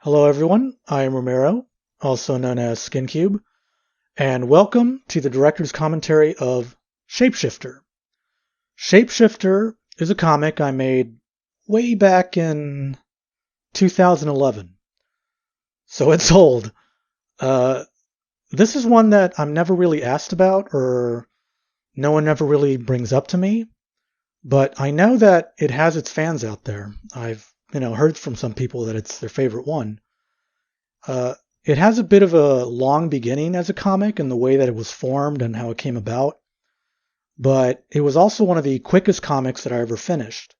Hello everyone, I am Romero, also known as SKINCUBE, and welcome to the director's commentary of Shapeshifter. Shapeshifter is a comic I made way back in 2011, so it's old. This is one that I'm never really asked about, or no one ever really brings up to me, but I know that it has its fans out there. I've heard from some people that it's their favorite one. Uh, it has a bit of a long beginning as a comic in the way that it was formed and how it came about, but it was also one of the quickest comics that I ever finished.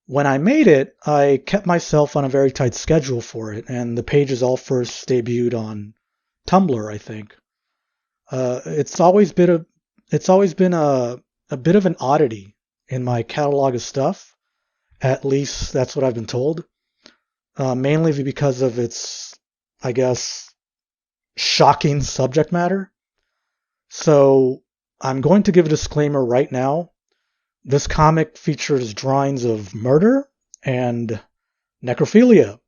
When I made it, I kept myself on a very tight schedule for it, and the pages all first debuted on Tumblr, I think. It's always been a bit of an oddity in my catalog of stuff. At least that's what I've been told. Mainly because of its, I guess, shocking subject matter. So I'm going to give a disclaimer right now. This comic features drawings of murder and necrophilia.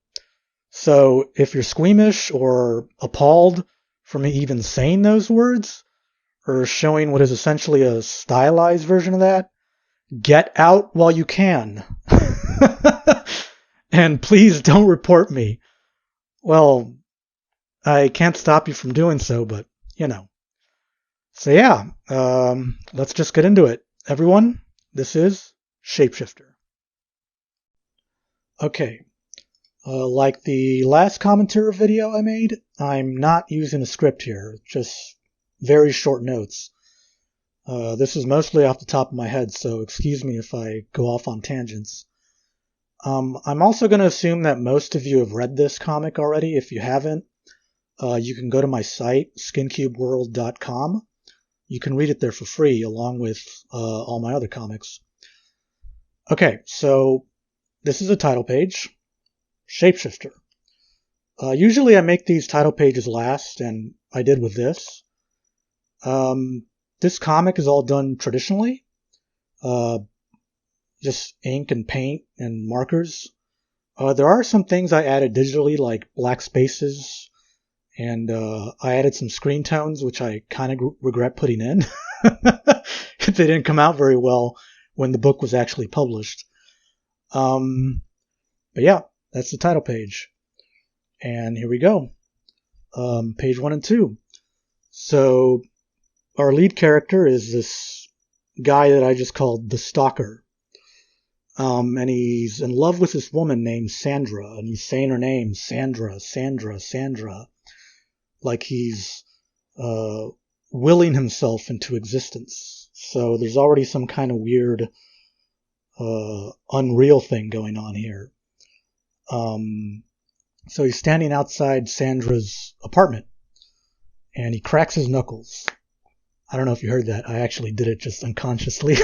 So if you're squeamish or appalled for me even saying those words, or showing what is essentially a stylized version of that, get out while you can. And please don't report me. Well, I can't stop you from doing so, but, So yeah, let's just get into it. Everyone, this is Shapeshifter. Okay, like the last commentary video I made, I'm not using a script here, just very short notes. This is mostly off the top of my head, so excuse me if I go off on tangents. I'm also going to assume that most of you have read this comic already. If you haven't, you can go to my site, SKINCUBEworld.com. You can read it there for free, along with all my other comics. Okay, so this is a title page, Shapeshifter. Usually I make these title pages last, and I did with this. This comic is all done traditionally. Just ink and paint and markers. There are some things I added digitally, like black spaces, and I added some screen tones, which I kind of regret putting in. They didn't come out very well when the book was actually published. But yeah, that's the title page. And here we go. Page 1 and 2. So our lead character is this guy that I just called the Stalker. And he's in love with this woman named Sandra, and he's saying her name, Sandra, Sandra, Sandra, like he's willing himself into existence. So there's already some kind of weird, unreal thing going on here. So he's standing outside Sandra's apartment, and he cracks his knuckles. I don't know if you heard that. I actually did it just unconsciously.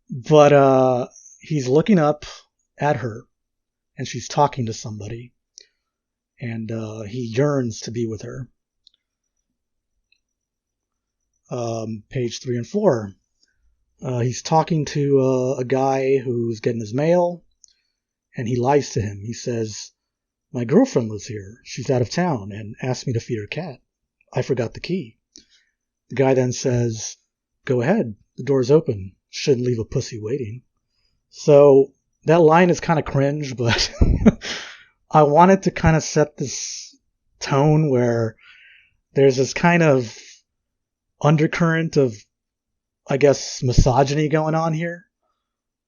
But he's looking up at her, and she's talking to somebody, and he yearns to be with her. Page 3 and 4. He's talking to a guy who's getting his mail, and he lies to him. He says, "My girlfriend lives here. She's out of town and asked me to feed her cat. I forgot the key." The guy then says, "Go ahead. The door's open. Shouldn't leave a pussy waiting." So that line is kind of cringe, but I wanted to kind of set this tone where there's this kind of undercurrent of, I guess, misogyny going on here.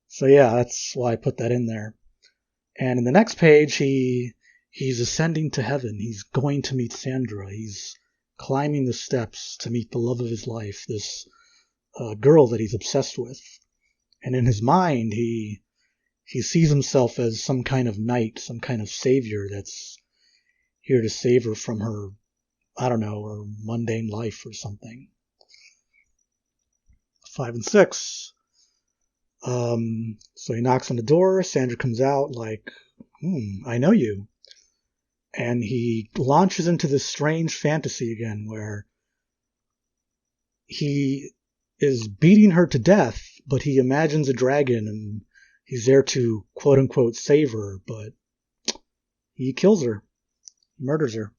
So yeah, that's why I put that in there. And in the next page, he's ascending to heaven. He's going to meet Sandra. He's climbing the steps to meet the love of his life, this girl that he's obsessed with. And in his mind, he sees himself as some kind of knight, some kind of savior that's here to save her from her, I don't know, her mundane life or something. 5 and 6. So he knocks on the door. Sandra comes out like, I know you. And he launches into this strange fantasy again where he is beating her to death, but he imagines a dragon and he's there to quote unquote save her, but he kills her, murders her.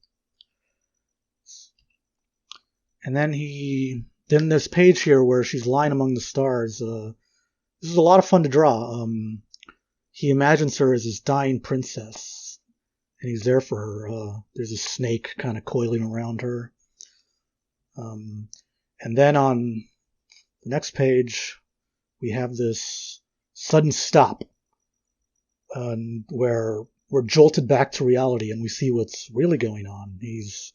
And then this page here where she's lying among the stars. This is a lot of fun to draw. He imagines her as his dying princess, and he's there for her. There's a snake kind of coiling around her. And then on the next page, we have this sudden stop, where we're jolted back to reality, and we see what's really going on. He's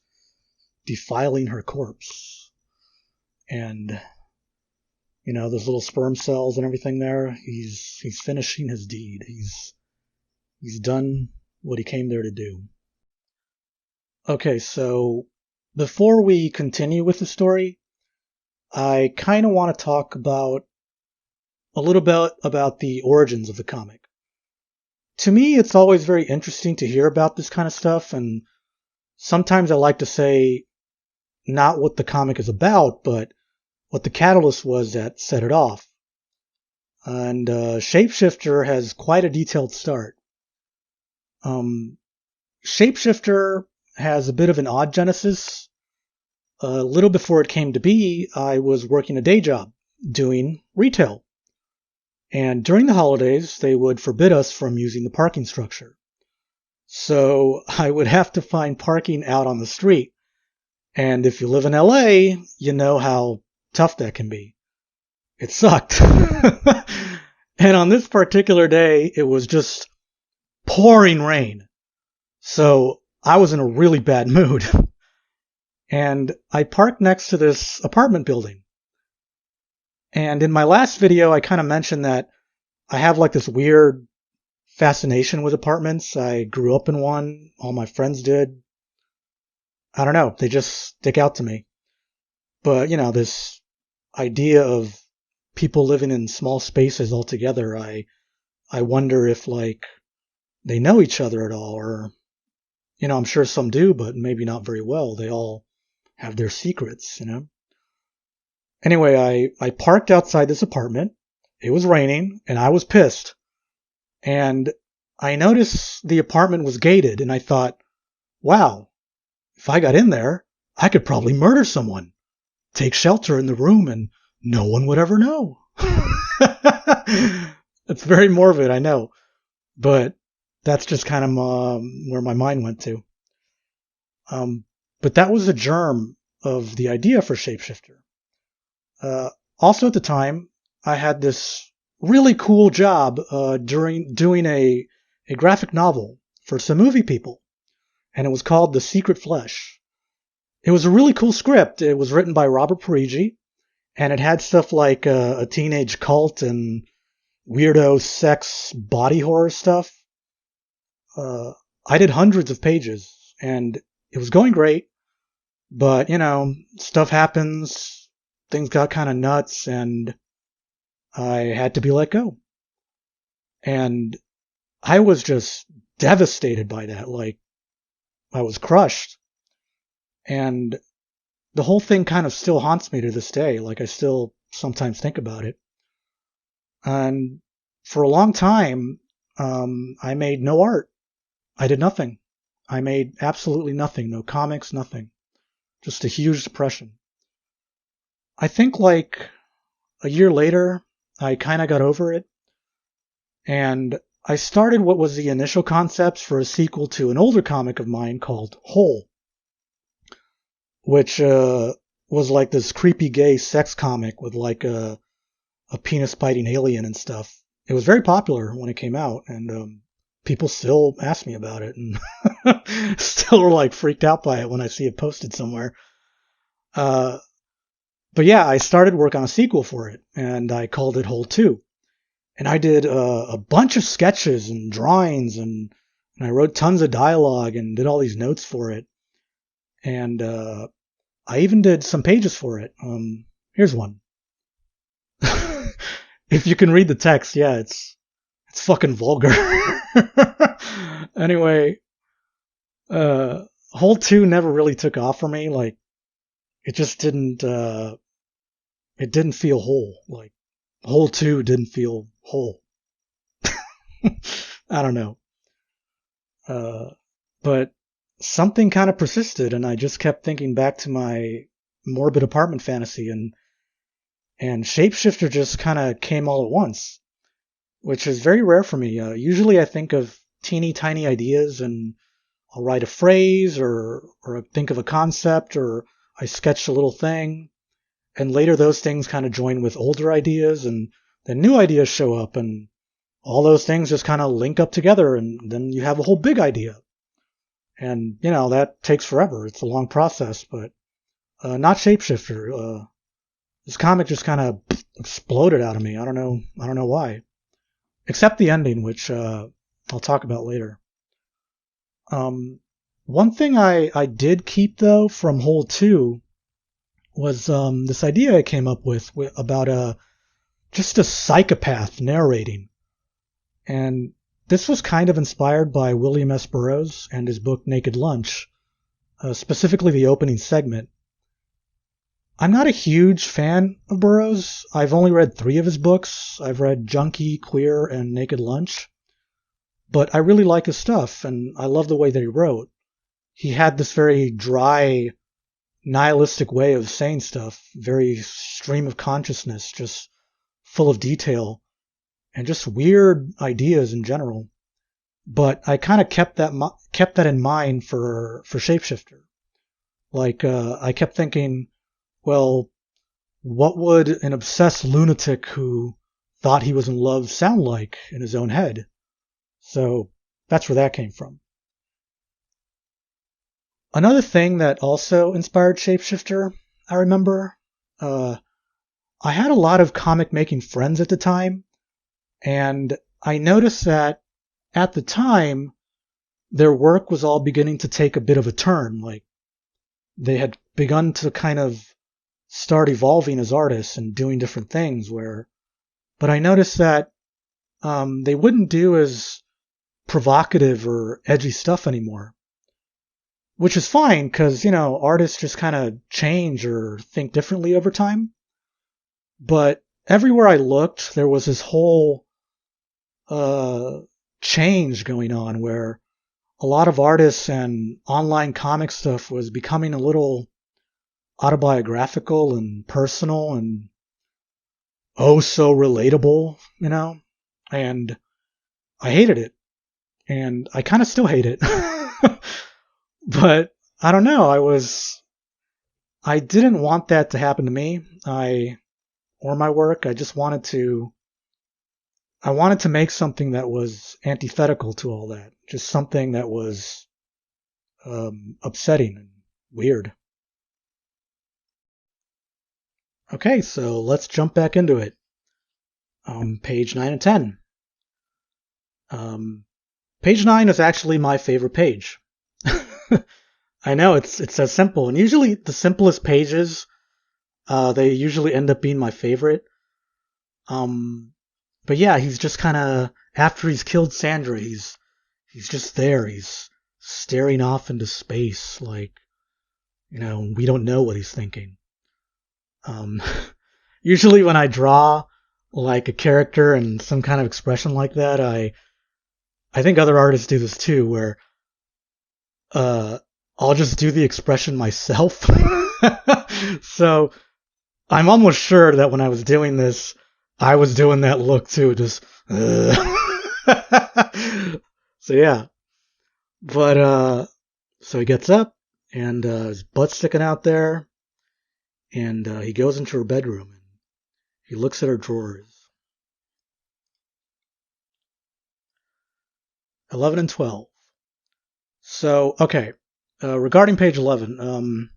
defiling her corpse, and those little sperm cells and everything there. He's finishing his deed. He's done what he came there to do. Okay, so before we continue with the story, I kind of want to talk about a little bit about the origins of the comic. To me, it's always very interesting to hear about this kind of stuff, and sometimes I like to say not what the comic is about, but what the catalyst was that set it off. And Shapeshifter has quite a detailed start. Shapeshifter has a bit of an odd genesis. A little before it came to be, I was working a day job doing retail. And during the holidays, they would forbid us from using the parking structure. So I would have to find parking out on the street. And if you live in LA, you know how tough that can be. It sucked. And on this particular day, it was just pouring rain. So I was in a really bad mood. And I parked next to this apartment building. And in my last video, I kind of mentioned that I have like this weird fascination with apartments. I grew up in one. All my friends did. I don't know. They just stick out to me. But, this idea of people living in small spaces all together, I wonder if, they know each other at all. Or, I'm sure some do, but maybe not very well. They all have their secrets, Anyway, I parked outside this apartment. It was raining, and I was pissed. And I noticed the apartment was gated, and I thought, wow, if I got in there, I could probably murder someone, take shelter in the room, and no one would ever know. It's very morbid, I know. But that's just kind of where my mind went to. But that was the germ of the idea for Shapeshifter. Also at the time, I had this really cool job doing a graphic novel for some movie people, and it was called The Secret Flesh. It was a really cool script. It was written by Robert Parigi, and it had stuff like a teenage cult and weirdo sex body horror stuff. I did hundreds of pages, and it was going great, but, stuff happens. Things got kind of nuts, and I had to be let go. And I was just devastated by that. I was crushed. And the whole thing kind of still haunts me to this day. I still sometimes think about it. And for a long time, I made no art. I did nothing. I made absolutely nothing. No comics, nothing. Just a huge depression. I think a year later, I kind of got over it, and I started what was the initial concepts for a sequel to an older comic of mine called Hole, which was like this creepy gay sex comic with a penis-biting alien and stuff. It was very popular when it came out, and people still ask me about it, and still are freaked out by it when I see it posted somewhere. But yeah, I started work on a sequel for it, and I called it Hole 2. And I did a bunch of sketches and drawings, and I wrote tons of dialogue and did all these notes for it. And I even did some pages for it. Here's one. If you can read the text, yeah, it's fucking vulgar. Anyway, Hole 2 never really took off for me. It just didn't, it didn't feel whole. Hole 2 didn't feel whole. I don't know. But something kind of persisted, and I just kept thinking back to my morbid apartment fantasy, and Shapeshifter just kind of came all at once, which is very rare for me. Usually I think of teeny tiny ideas and I'll write a phrase or think of a concept or I sketch a little thing. And later those things kind of join with older ideas and then new ideas show up and all those things just kind of link up together and then you have a whole big idea. And, that takes forever. It's a long process, but not Shapeshifter. This comic just kind of exploded out of me. I don't know why. Except the ending, which I'll talk about later. One thing I did keep, though, from Whole 2 was this idea I came up with about just a psychopath narrating. And this was kind of inspired by William S. Burroughs and his book Naked Lunch, specifically the opening segment. I'm not a huge fan of Burroughs. I've only read 3 of his books. I've read Junkie, Queer, and Naked Lunch. But I really like his stuff, and I love the way that he wrote. He had this very dry, nihilistic way of saying stuff, very stream of consciousness, just full of detail, and just weird ideas in general. But I kind of kept that in mind for Shapeshifter. Like, I kept thinking, well, what would an obsessed lunatic who thought he was in love sound like in his own head? So that's where that came from. Another thing that also inspired Shapeshifter, I remember, I had a lot of comic making friends at the time, and I noticed that at the time, their work was all beginning to take a bit of a turn. Like, they had begun to kind of start evolving as artists and doing different things but I noticed that they wouldn't do as provocative or edgy stuff anymore. Which is fine, because, artists just kind of change or think differently over time. But everywhere I looked, there was this whole change going on where a lot of artists and online comic stuff was becoming a little autobiographical and personal and oh so relatable, and I hated it. And I kind of still hate it. But I don't know, I didn't want that to happen to me, or my work. I just wanted to make something that was antithetical to all that. Just something that was upsetting and weird. Okay, so let's jump back into it. Page 9 and 10. Page 9 is actually my favorite page. I know, it's so simple. And usually the simplest pages, they usually end up being my favorite. But yeah, he's just kind of, after he's killed Sandra, he's just there. He's staring off into space like, we don't know what he's thinking. Usually when I draw like a character and some kind of expression like that, I think other artists do this too, where I'll just do the expression myself. So I'm almost sure that when I was doing this, I was doing that look too, just So yeah. But so he gets up and his butt's sticking out there, and he goes into her bedroom and he looks at her drawers. 11 and 12. So, okay. Regarding page 11,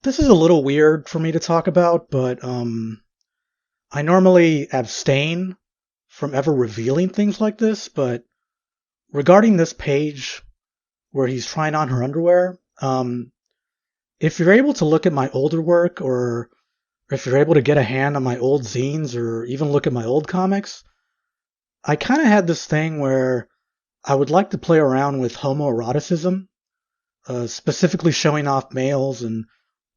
this is a little weird for me to talk about, but I normally abstain from ever revealing things like this, but regarding this page where he's trying on her underwear, if you're able to look at my older work, or if you're able to get a hand on my old zines, or even look at my old comics, I kind of had this thing where I would like to play around with homoeroticism, specifically showing off males and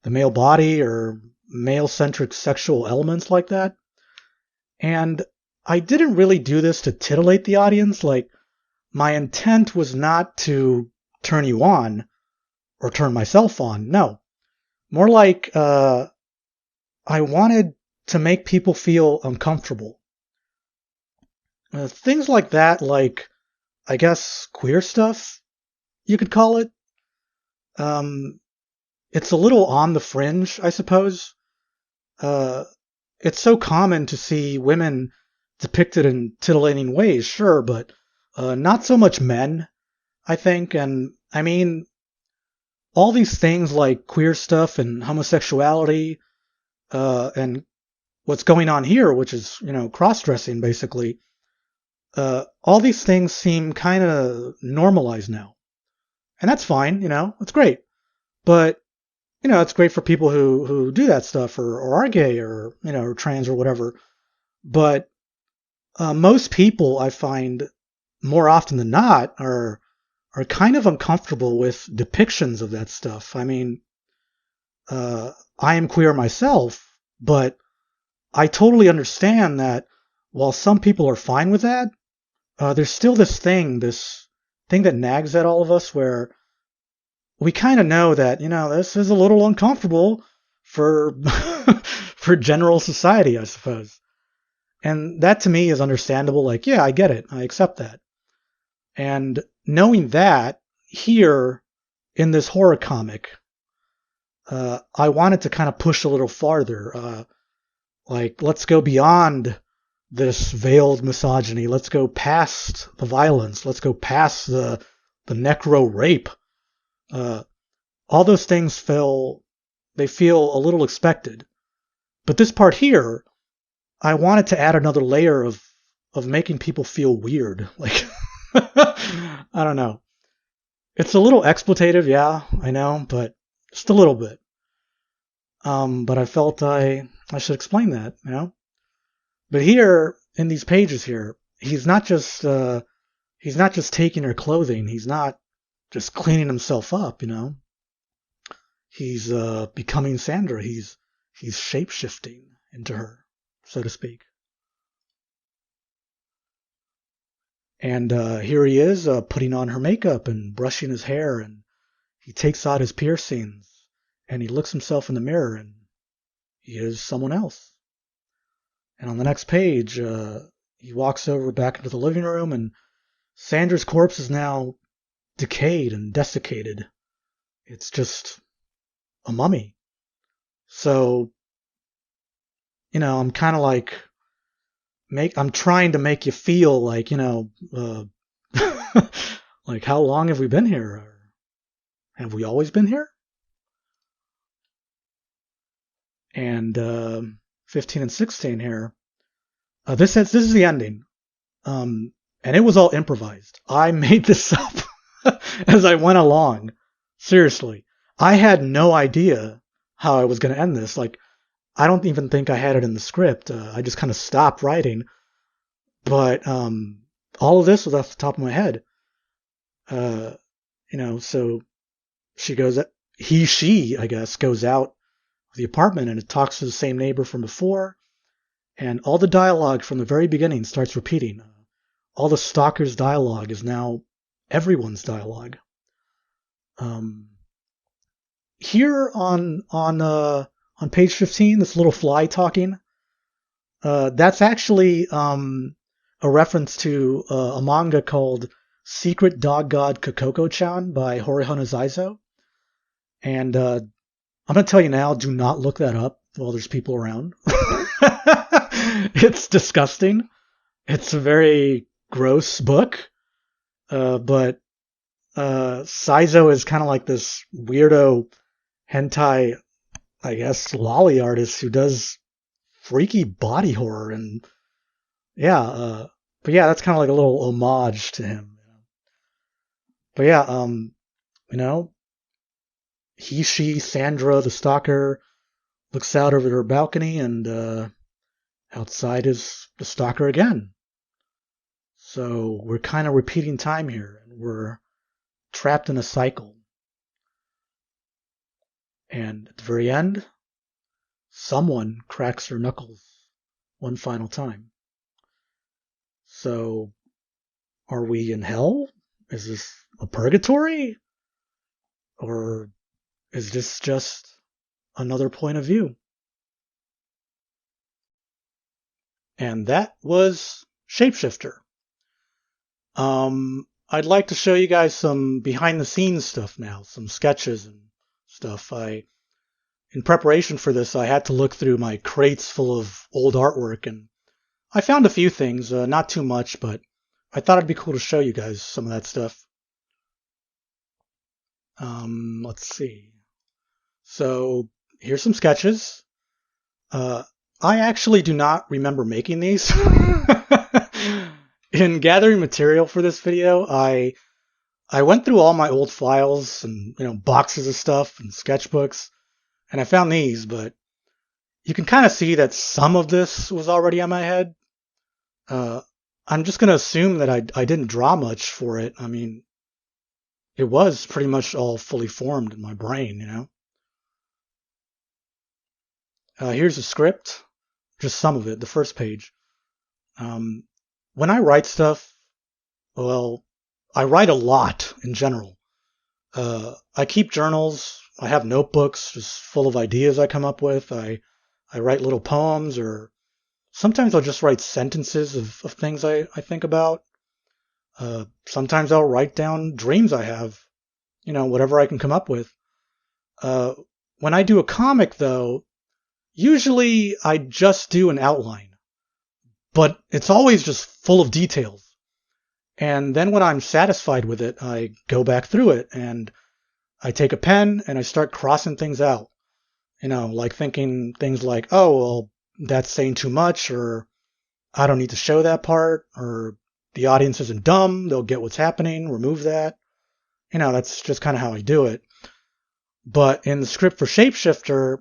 the male body or male-centric sexual elements like that. And I didn't really do this to titillate the audience. Like, my intent was not to turn you on or turn myself on. No. More like I wanted to make people feel uncomfortable. Things like that, like, I guess, queer stuff, you could call it. Um, it's a little on the fringe, I suppose. Uh, it's so common to see women depicted in titillating ways, sure, but not so much men, I think. And I mean, all these things like queer stuff and homosexuality, and what's going on here, which is, cross-dressing basically, all these things seem kind of normalized now. And that's fine, it's great. But, it's great for people who do that stuff or are gay or, or trans or whatever. But most people, I find, more often than not, are kind of uncomfortable with depictions of that stuff. I mean, I am queer myself, but I totally understand that while some people are fine with that, there's still this thing that nags at all of us where we kind of know that, this is a little uncomfortable for for general society, I suppose. And that to me is understandable. Like, yeah, I get it. I accept that. And knowing that here in this horror comic, I wanted to kind of push a little farther. Like, let's go beyond this veiled misogyny. Let's go past the violence. Let's go past the necro rape. All those things feel a little expected. But this part here, I wanted to add another layer of making people feel weird. Like, I don't know. It's a little exploitative, yeah, I know, but just a little bit. But I felt I should explain that, But here in these pages here, he's not just taking her clothing. He's not just cleaning himself up, He's becoming Sandra. He's shape-shifting into her, so to speak. And here he is putting on her makeup and brushing his hair, and he takes out his piercings, and he looks himself in the mirror, and he is someone else. And on the next page, he walks over back into the living room, and Sandra's corpse is now decayed and desiccated. It's just a mummy. So, I'm kind of like, I'm trying to make you feel like, like, how long have we been here? Or have we always been here? And 15 and 16 here. This is the ending. And it was all improvised. I made this up as I went along. Seriously. I had no idea how I was going to end this. Like, I don't even think I had it in the script. I just kind of stopped writing. But all of this was off the top of my head. So she, I guess, goes out of the apartment and it talks to the same neighbor from before. And all the dialogue from the very beginning starts repeating. All the stalker's dialogue is now everyone's dialogue. Here on page 15, this little fly talking, that's actually a reference to a manga called Secret Dog God Kokoko-chan by Horihano Zaizo. And I'm going to tell you now, do not look that up while there's people around. It's disgusting. It's a very gross book. But Saizo is kind of like this weirdo hentai, I guess, lolly artist who does freaky body horror. And yeah, but yeah, that's kind of like a little homage to him. But yeah, she, Sandra, the stalker, looks out over her balcony, and outside is the stalker again. So we're kind of repeating time here, and we're trapped in a cycle. And at the very end, someone cracks her knuckles one final time. So Are we in hell? Is this a purgatory? Or is this just another point of view? And that was Shapeshifter. I'd like to show you guys some behind the scenes stuff now, some sketches and stuff. In preparation for this, I had to look through my crates full of old artwork, and I found a few things, not too much, but I thought it'd be cool to show you guys some of that stuff. Let's see. So here's some sketches. I actually do not remember making these. In gathering material for this video, I went through all my old files and boxes of stuff and sketchbooks, and I found these, but you can kind of see that some of this was already on my head. I'm just going to assume that I didn't draw much for it. I mean, it was pretty much all fully formed in my brain, Here's a script, just some of it, the first page. When I write stuff, well, I write a lot in general. I keep journals. I have notebooks just full of ideas I come up with. I write little poems, or sometimes I'll just write sentences of things I think about. Sometimes I'll write down dreams I have, whatever I can come up with. When I do a comic, though, usually I just do an outline, but it's always just full of details. And then when I'm satisfied with it, I go back through it and I take a pen and I start crossing things out. Like thinking things like, oh, well, that's saying too much, or I don't need to show that part, or the audience isn't dumb, they'll get what's happening, remove that. That's just kind of how I do it. But in the script for Shapeshifter,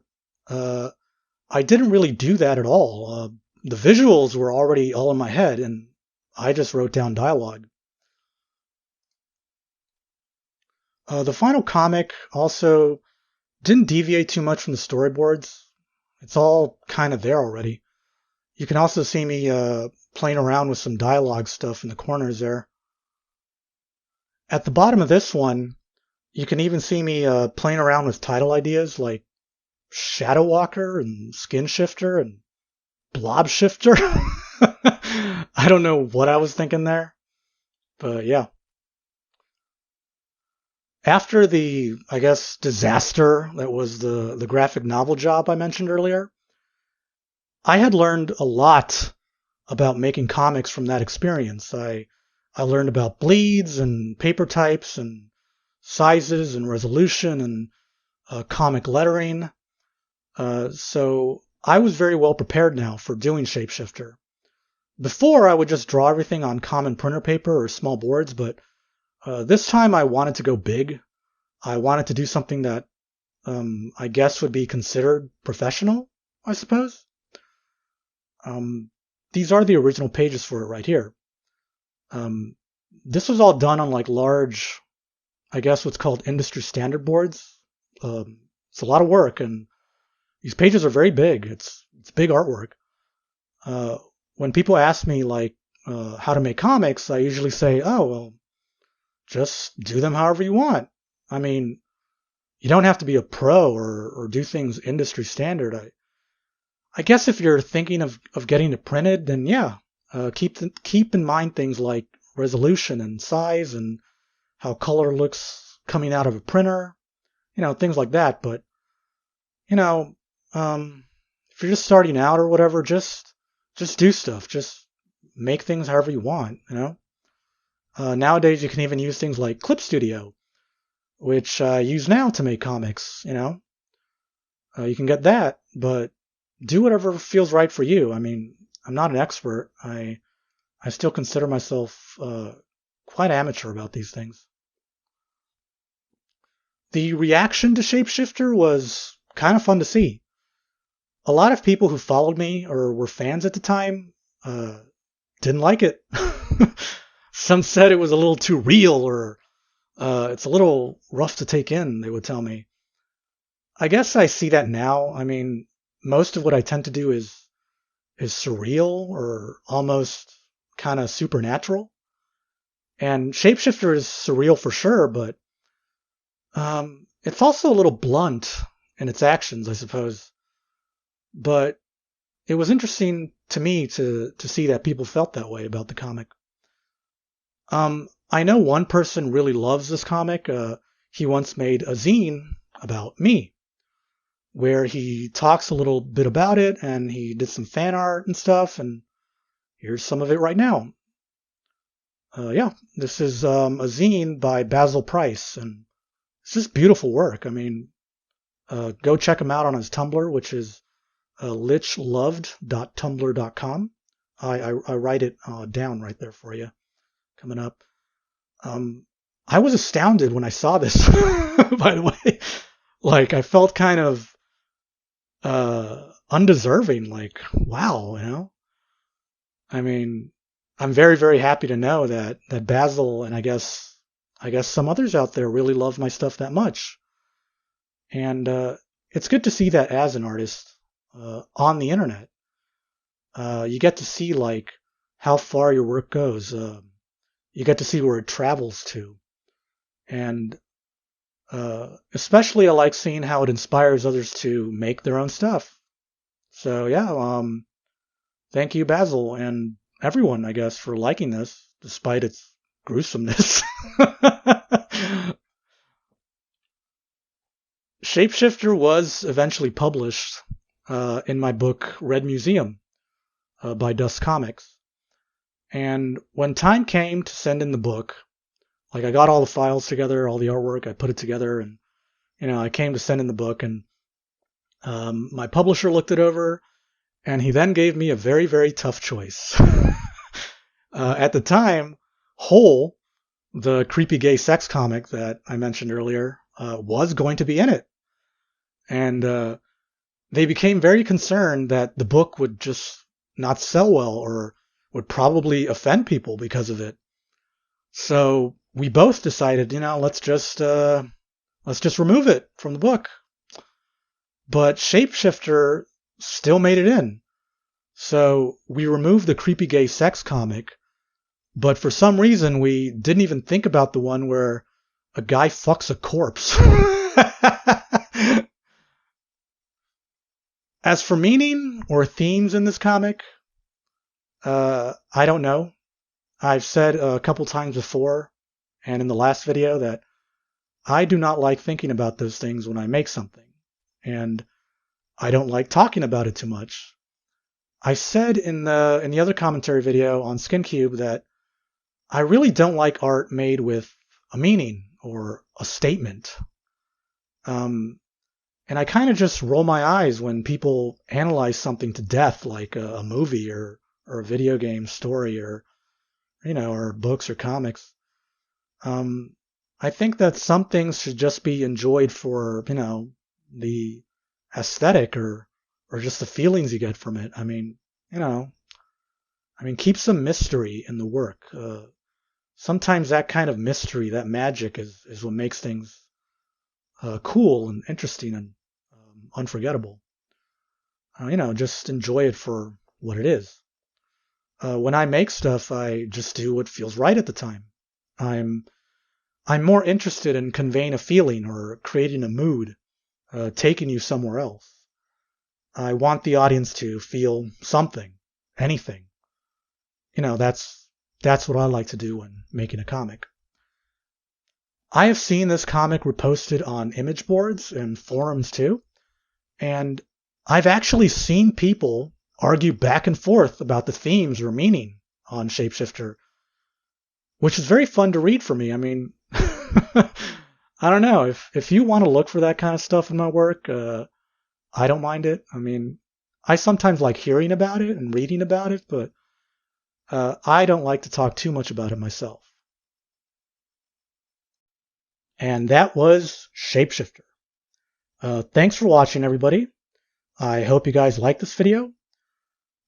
I didn't really do that at all. The visuals were already all in my head, and I just wrote down dialogue. The final comic also didn't deviate too much from the storyboards. It's all kind of there already. You can also see me playing around with some dialogue stuff in the corners there. At the bottom of this one, you can even see me playing around with title ideas like Shadow Walker and SKINCUBE and Blobshifter. I don't know what I was thinking there, but yeah. After the, I guess, disaster that was the graphic novel job I mentioned earlier, I had learned a lot about making comics from that experience. I learned about bleeds and paper types and sizes and resolution and comic lettering. So I was very well prepared now for doing Shapeshifter. Before, I would just draw everything on common printer paper or small boards, but this time I wanted to go big. I wanted to do something that I guess would be considered professional, I suppose. These are the original pages for it right here. This was all done on like large, I guess what's called industry standard boards. It's a lot of work, and these pages are very big. It's big artwork. When people ask me like how to make comics, I usually say, oh, well, just do them however you want. I mean, you don't have to be a pro or do things industry standard. I guess if you're thinking of getting it printed, then yeah, keep in mind things like resolution and size and how color looks coming out of a printer, things like that. But if you're just starting out or whatever, just do stuff. Just make things however you want. Nowadays you can even use things like Clip Studio, which I use now to make comics. You can get that, but do whatever feels right for you. I mean, I'm not an expert. I still consider myself quite amateur about these things. The reaction to Shapeshifter was kind of fun to see. A lot of people who followed me or were fans at the time didn't like it. Some said it was a little too real, or it's a little rough to take in, they would tell me. I guess I see that now. I mean, most of what I tend to do is surreal or almost kind of supernatural. And Shapeshifter is surreal for sure, but it's also a little blunt in its actions, I suppose. But it was interesting to me to see that people felt that way about the comic. I know one person really loves this comic. He once made a zine about me, where he talks a little bit about it, and he did some fan art and stuff, and here's some of it right now. Yeah, this is a zine by Basil Price, and it's just beautiful work. I mean, go check him out on his Tumblr, which is lichloved.tumblr.com. I write it down right there for you, coming up. I was astounded when I saw this, by the way. Like, I felt kind of undeserving, like, wow, you know? I mean, I'm very, very happy to know that Basil and I guess some others out there really love my stuff that much. And it's good to see that as an artist on the internet. You get to see like how far your work goes. You get to see where it travels to. And especially I like seeing how it inspires others to make their own stuff. So yeah, thank you, Basil, and everyone, I guess, for liking this, despite its gruesomeness. Shapeshifter was eventually published in my book Red Museum by Dust Comics. And when time came to send in the book, like I got all the files together, all the artwork, I put it together, and I came to send in the book, and my publisher looked it over, and he then gave me a very, very tough choice. At the time, Hole, the creepy gay sex comic that I mentioned earlier, was going to be in it. And they became very concerned that the book would just not sell well or would probably offend people because of it. So we both decided, let's just remove it from the book. But Shapeshifter still made it in. So we removed the creepy gay sex comic, but for some reason we didn't even think about the one where a guy fucks a corpse. As for meaning or themes in this comic, I don't know. I've said a couple times before and in the last video that I do not like thinking about those things when I make something, and I don't like talking about it too much. I said in the other commentary video on SKINCUBE that I really don't like art made with a meaning or a statement. And I kind of just roll my eyes when people analyze something to death, like a movie or a video game story or books or comics. I think that some things should just be enjoyed for the aesthetic or just the feelings you get from it. I mean, keep some mystery in the work. Sometimes that kind of mystery, that magic, is what makes things cool and interesting and unforgettable. Just enjoy it for what it is. When I make stuff, I just do what feels right at the time. I'm more interested in conveying a feeling or creating a mood, taking you somewhere else. I want the audience to feel something, anything. That's what I like to do when making a comic. I have seen this comic reposted on image boards and forums too, and I've actually seen people argue back and forth about the themes or meaning on Shapeshifter, which is very fun to read for me. I mean, I don't know, if you want to look for that kind of stuff in my work, I don't mind it. I mean, I sometimes like hearing about it and reading about it, but I don't like to talk too much about it myself. And that was Shapeshifter. Thanks for watching, everybody. I hope you guys liked this video.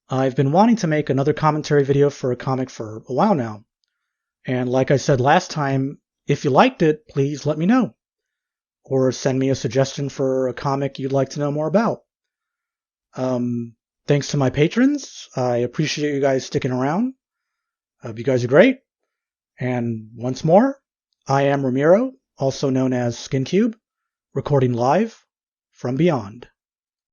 I've been wanting to make another commentary video for a comic for a while now. And like I said last time, if you liked it, please let me know. Or send me a suggestion for a comic you'd like to know more about. Thanks to my patrons. I appreciate you guys sticking around. You guys are great. And once more, I am Ramiro, also known as SKINCUBE, recording live from beyond.